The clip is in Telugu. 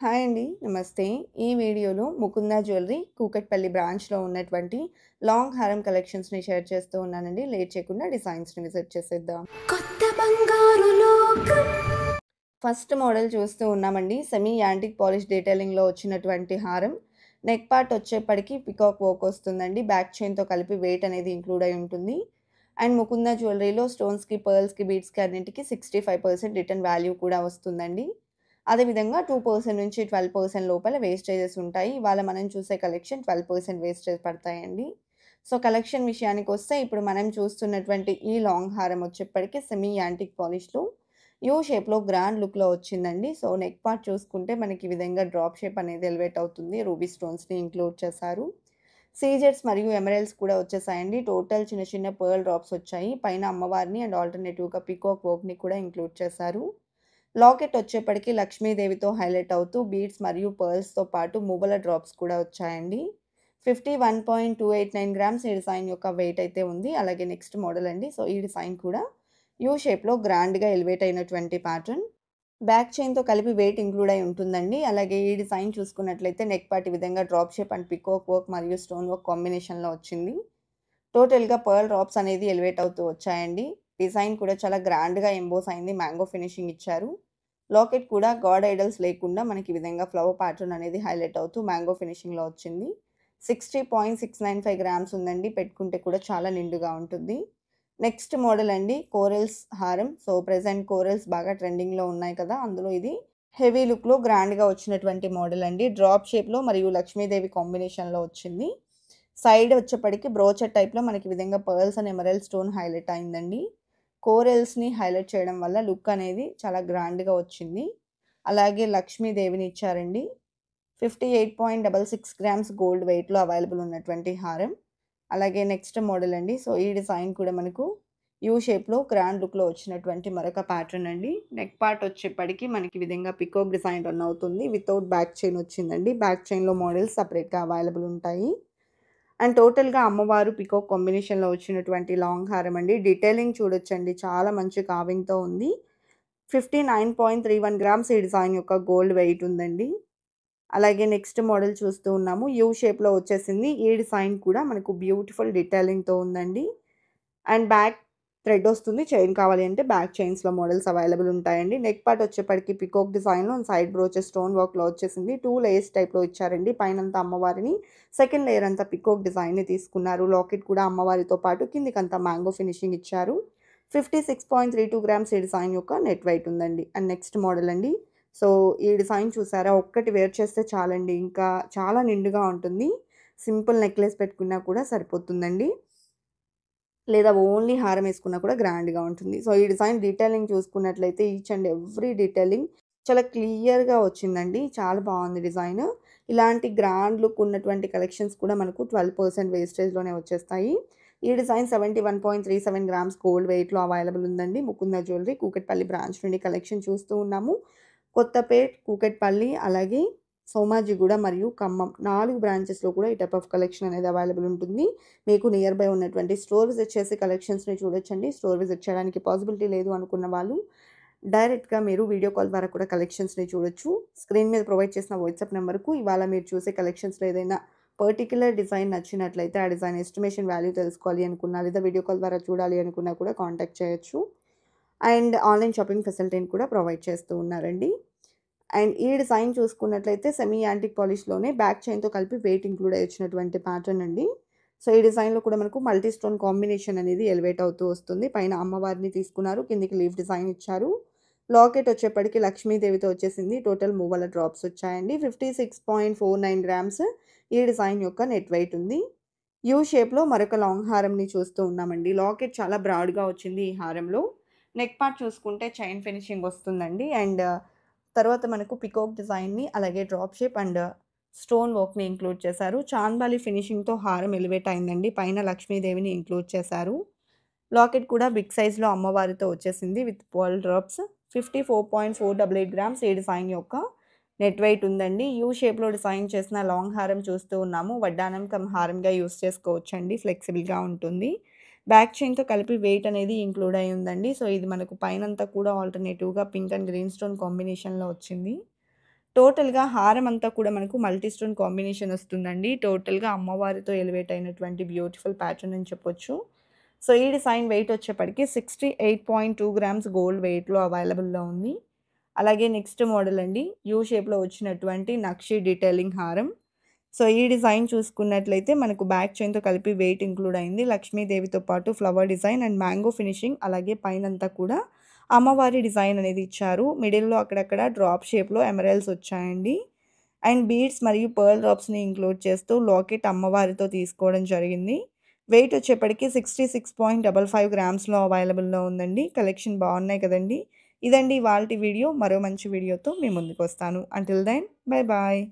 హాయ్ అండి. నమస్తే. ఈ వీడియోలో ముకుందా జ్యువెలరీ కూకట్పల్లి బ్రాంచ్‌లో ఉన్నటువంటి లాంగ్ హారం కలెక్షన్స్‌ని షేర్ చేస్తూ ఉన్నానండి. లేట్ చేయకుండా డిజైన్స్‌ని విజిట్ చేసేద్దాం. కొత్త బంగారు లోకం. ఫస్ట్ మోడల్ చూస్తూ ఉన్నామండి. సెమీ యాంటిక్ పాలిష్ డీటెయిలింగ్‌లో వచ్చినటువంటి హారం. నెక్ పార్ట్ వచ్చేప్పటికి పికాక్ వర్క్ వస్తుందండి. బ్యాక్ చైన్‌తో కలిపి వెయిట్ అనేది ఇంక్లూడ్ అయి ఉంటుంది. అండ్ ముకుందా జ్యువెలరీలో స్టోన్స్‌కి, పర్ల్స్‌కి, బీడ్స్‌కి అన్నిటికి 65% రిటర్న్ వాల్యూ కూడా వస్తుందండి. అదేవిధంగా 2% నుంచి 12% లోపల వేస్టేజెస్ ఉంటాయి. ఇవాళ మనం చూసే కలెక్షన్ 12% వేస్టేజ్ పడతాయండి. సో, కలెక్షన్ విషయానికొస్తే ఇప్పుడు మనం చూస్తున్నటువంటి ఈ లాంగ్ హారం వచ్చేప్పటికి సెమీ యాంటిక్ పాలిష్‌లో యూ షేప్‌లో గ్రాండ్ లుక్‌లో వచ్చిందండి. సో, నెక్ పార్ట్ చూసుకుంటే మనకి ఈ విధంగా డ్రాప్ షేప్ అనేది ఎలివేట్ అవుతుంది. రూబీ స్టోన్స్‌ని ఇంక్లూడ్ చేశారు. సీజెడ్స్ మరియు ఎమరాల్డ్స్ కూడా వచ్చేసాయండి. టోటల్ చిన్న చిన్న పర్ల్ డ్రాప్స్ వచ్చాయి. పైన అమ్మవారిని అండ్ ఆల్టర్‌నేటివ్‌గా పీకాక్ వర్క్‌ని కూడా ఇంక్లూడ్ చేశారు. లాకెట్ వచ్చేప్పటికి లక్ష్మీదేవితో హైలైట్ అవుతూ బీడ్స్ మరియు పర్ల్స్‌తో పాటు మువ్వల డ్రాప్స్ కూడా వచ్చాయండి. 51.289 గ్రామ్స్ ఈ డిజైన్ యొక్క వెయిట్ అయితే ఉంది. అలాగే నెక్స్ట్ మోడల్ అండి. సో, ఈ డిజైన్ కూడా యూ షేప్‌లో గ్రాండ్‌గా ఎలివేట్ అయినటువంటి ప్యాటర్న్. బ్యాక్ చైన్‌తో కలిపి వెయిట్ ఇంక్లూడ్ అయి ఉంటుందండి. అలాగే ఈ డిజైన్ చూసుకున్నట్లయితే నెక్ పార్ట్ ఈ విధంగా drop shape and peacock work మరియు స్టోన్ వర్క్ కాంబినేషన్‌లో వచ్చింది. టోటల్‌గా పర్ల్ డ్రాప్స్ అనేది ఎలివేట్ అవుతూ వచ్చాయండి. డిజైన్ కూడా చాలా గ్రాండ్‌గా ఎంబోస్ అయింది. మ్యాంగో ఫినిషింగ్ ఇచ్చారు. లాకెట్ కూడా గాడ్ ఐడల్స్ లేకుండా మనకి ఈ విధంగా ఫ్లవర్ ప్యాటర్న్ అనేది హైలైట్ అవుతూ మ్యాంగో ఫినిషింగ్‌లో వచ్చింది. 60.695 గ్రామ్స్ ఉందండి. పెట్టుకుంటే కూడా చాలా నిండుగా ఉంటుంది. నెక్స్ట్ మోడల్ అండి కోరల్స్ హారం. సో, ప్రెజెంట్ కోరల్స్ బాగా ట్రెండింగ్‌లో ఉన్నాయి కదా! అందులో ఇది హెవీ లుక్‌లో గ్రాండ్‌గా వచ్చినటువంటి మోడల్ అండి. డ్రాప్ షేప్‌లో మరియు లక్ష్మీదేవి కాంబినేషన్‌లో వచ్చింది. సైడ్ వచ్చేప్పటికి బ్రోచర్ టైప్‌లో మనకి ఈ విధంగా pearls and emerald stone highlight అయిందండి. కోరల్స్‌ని హైలైట్ చేయడం వల్ల లుక్ అనేది చాలా గ్రాండ్‌గా వచ్చింది. అలాగే లక్ష్మీదేవిని ఇచ్చారండి. 58.66 గ్రామ్స్ గోల్డ్ వెయిట్‌లో అవైలబుల్ ఉన్నటువంటి హారం. అలాగే నెక్స్ట్ మోడల్ అండి. సో, ఈ డిజైన్ కూడా మనకు యూ షేప్‌లో గ్రాండ్ లుక్‌లో వచ్చినటువంటి మరొక ప్యాటర్న్ అండి. నెక్ పార్ట్ వచ్చేప్పటికి మనకి ఈ విధంగా పికాక్ డిజైన్ రన్ అవుతుంది. వితౌట్ బ్యాక్ చైన్ వచ్చిందండి. బ్యాక్ చైన్‌లో మోడల్స్ సెపరేట్‌గా అవైలబుల్ ఉంటాయి. అండ్ టోటల్‌గా అమ్మవారు పికాక్ కాంబినేషన్‌లో వచ్చినటువంటి లాంగ్ హారం అండి. డీటెయిలింగ్ చూడొచ్చండి. చాలా మంచి కార్వింగ్‌తో ఉంది. 59.31 గ్రామ్స్ ఈ డిజైన్ యొక్క గోల్డ్ వెయిట్ ఉందండి. అలాగే నెక్స్ట్ మోడల్ చూస్తూ ఉన్నాము. యూ షేప్‌లో వచ్చేసింది. ఈ డిజైన్ కూడా మనకు బ్యూటిఫుల్ డీటెయిలింగ్‌తో ఉందండి. అండ్ బ్యాక్ థ్రెడ్ వస్తుంది. చైన్ కావాలి అంటే బ్యాక్ చైన్స్‌లో మోడల్స్ అవైలబుల్ ఉంటాయండి. నెక్ పార్ట్ వచ్చేప్పటికి పికాక్ డిజైన్‌లో సైడ్ బ్రోచెస్ స్టోన్ వర్క్‌లో వచ్చేసింది. 2 లేయర్స్ టైప్‌లో ఇచ్చారండి. పైనంతా అమ్మవారిని, సెకండ్ లేయర్ అంతా పికాక్ డిజైన్‌ని తీసుకున్నారు. లాకెట్ కూడా అమ్మవారితో పాటు కిందికంతా మ్యాంగో ఫినిషింగ్ ఇచ్చారు. 56.32 గ్రామ్స్ ఈ డిజైన్ యొక్క నెట్ వెయిట్ ఉందండి. అండ్ నెక్స్ట్ మోడల్ అండి. సో, ఈ డిజైన్ చూసారా? ఒక్కటి వేర్ చేస్తే చాలండి. ఇంకా చాలా నిండుగా ఉంటుంది. సింపుల్ నెక్లెస్ పెట్టుకున్నా కూడా సరిపోతుందండి. లేదా ఓన్లీ హారం ఏసుకున్నా కూడా గ్రాండ్‌గా ఉంటుంది. సో, ఈ డిజైన్ డీటెయిలింగ్ చూసుకున్నట్లయితే ఈచ్ అండ్ ఎవ్రీ డీటెయిలింగ్ చాలా క్లియర్‌గా వచ్చిందండి. చాలా బావుంది డిజైన్. ఇలాంటి గ్రాండ్ లుక్ ఉన్నటువంటి కలెక్షన్స్ కూడా మనకు 12% వేస్టేజ్‌లోనే వచ్చేస్తాయి. ఈ డిజైన్ 71.37 గ్రామ్స్ గోల్డ్ వెయిట్‌లో అవైలబుల్ ఉందండి. ముకుంద జ్యువెలరీ కూకట్పల్లి బ్రాంచ్ నుండి కలెక్షన్ చూస్తూ ఉన్నాము. కొత్తపేట్, కూకట్పల్లి అలాగే సోమాజిగూడ మరియు ఖమ్మం 4 బ్రాంచెస్‌లో కూడా ఈ టైప్ ఆఫ్ కలెక్షన్ అనేది అవైలబుల్ ఉంటుంది. మీకు నియర్ బై ఉన్నటువంటి స్టోర్ విజిట్ చేసి కలెక్షన్స్‌ని చూడొచ్చండి. స్టోర్ విజిట్ చేయడానికి పాసిబిలిటీ లేదు అనుకున్న వాళ్ళు డైరెక్ట్‌గా మీరు వీడియో కాల్ ద్వారా కూడా కలెక్షన్స్‌ని చూడొచ్చు. స్క్రీన్ మీద ప్రొవైడ్ చేసిన వాట్సాప్ నంబర్‌కు ఇవాళ మీరు చూసే కలెక్షన్స్‌లో ఏదైనా పర్టిక్యులర్ డిజైన్ నచ్చినట్లయితే ఆ డిజైన్ ఎస్టిమేషన్ వాల్యూ తెలుసుకోవాలి అనుకున్నా లేదా వీడియో కాల్ ద్వారా చూడాలి అనుకున్నా కూడా కాంటాక్ట్ చేయొచ్చు. అండ్ ఆన్‌లైన్ షాపింగ్ ఫెసిలిటీని కూడా ప్రొవైడ్ చేస్తూ ఉన్నారండి. అండ్ ఈ డిజైన్ చూసుకున్నట్లయితే సెమీ యాంటిక్ పాలిష్‌లోనే బ్యాక్ చైన్‌తో కలిపి వెయిట్ ఇంక్లూడ్ అయ్యి వచ్చినటువంటి ప్యాటర్న్ అండి. సో, ఈ డిజైన్‌లో కూడా మనకు మల్టీ స్టోన్ కాంబినేషన్ అనేది ఎలివేట్ అవుతూ వస్తుంది. పైన అమ్మవారిని తీసుకున్నారు. కిందికి లీఫ్ డిజైన్ ఇచ్చారు. లాకెట్ వచ్చేప్పటికి లక్ష్మీదేవితో వచ్చేసింది. టోటల్ మువ్వల డ్రాప్స్ వచ్చాయండి. 56.49 గ్రామ్స్ ఈ డిజైన్ యొక్క నెట్ వెయిట్ ఉంది. యూ షేప్‌లో మరొక లాంగ్ హారంని చూస్తూ ఉన్నామండి. లాకెట్ చాలా బ్రాడ్‌గా వచ్చింది ఈ హారంలో. నెక్ పార్ట్ చూసుకుంటే చైన్ ఫినిషింగ్ వస్తుందండి. అండ్ తర్వాత మనకు పికాక్ డిజైన్‌ని అలాగే డ్రాప్ షేప్ అండ్ స్టోన్ వర్క్‌ని ఇంక్లూడ్ చేశారు. చాంద్బాలి ఫినిషింగ్‌తో హారం ఎలివేట్ అయిందండి. పైన లక్ష్మీదేవిని ఇంక్లూడ్ చేశారు. లాకెట్ కూడా బిగ్ సైజ్‌లో అమ్మవారితో వచ్చేసింది విత్ పర్ల్ డ్రాప్స్. 54.488 గ్రామ్స్ ఈ డిజైన్ యొక్క నెట్ వెయిట్ ఉందండి. యూ షేప్‌లో డిజైన్ చేసిన లాంగ్ హారం చూస్తూ ఉన్నాము. వడ్డానం కమ్ హారంగా యూజ్ చేసుకోవచ్చండి. ఫ్లెక్సిబుల్‌గా ఉంటుంది. బ్యాక్ చైన్‌తో కలిపి వెయిట్ అనేది ఇంక్లూడ్ అయ్యి ఉందండి. సో, ఇది మనకు పైనంతా కూడా ఆల్టర్‌నేటివ్‌గా పింక్ అండ్ గ్రీన్ స్టోన్ కాంబినేషన్‌లో వచ్చింది. టోటల్‌గా హారం అంతా కూడా మనకు మల్టీ స్టోన్ కాంబినేషన్ వస్తుందండి. టోటల్‌గా అమ్మవారితో ఎలివేట్ అయినటువంటి బ్యూటిఫుల్ ప్యాటర్న్ అని చెప్పొచ్చు. సో, ఈ డిజైన్ వెయిట్ వచ్చేప్పటికి 68.2 గ్రామ్స్ గోల్డ్ వెయిట్‌లో అవైలబుల్‌లో ఉంది. అలాగే నెక్స్ట్ మోడల్ అండి. యూ షేప్‌లో వచ్చినటువంటి నక్షి డీటెయిలింగ్ హారం. సో, ఈ డిజైన్ చూసుకున్నట్లయితే మనకు బ్యాక్ చైన్‌తో కలిపి వెయిట్ ఇంక్లూడ్ అయింది. లక్ష్మీదేవితో పాటు flower design and mango finishing అలాగే పైనంతా కూడా అమ్మవారి డిజైన్ అనేది ఇచ్చారు. మిడిల్‌లో అక్కడక్కడ డ్రాప్ షేప్‌లో ఎమరాల్డ్స్ వచ్చాయండి. అండ్ బీడ్స్ మరియు పర్ల్ డ్రాప్స్‌ని ఇంక్లూడ్ చేస్తూ లాకెట్ అమ్మవారితో తీసుకోవడం జరిగింది. వెయిట్ వచ్చేప్పటికి 66.55 గ్రామ్స్‌లో అవైలబుల్‌లో ఉందండి. కలెక్షన్ బాగున్నాయి కదండీ! ఇదండి ఇవాల్టి వీడియో. మరో మంచి వీడియోతో మీ ముందుకొస్తాను. Until then bye bye.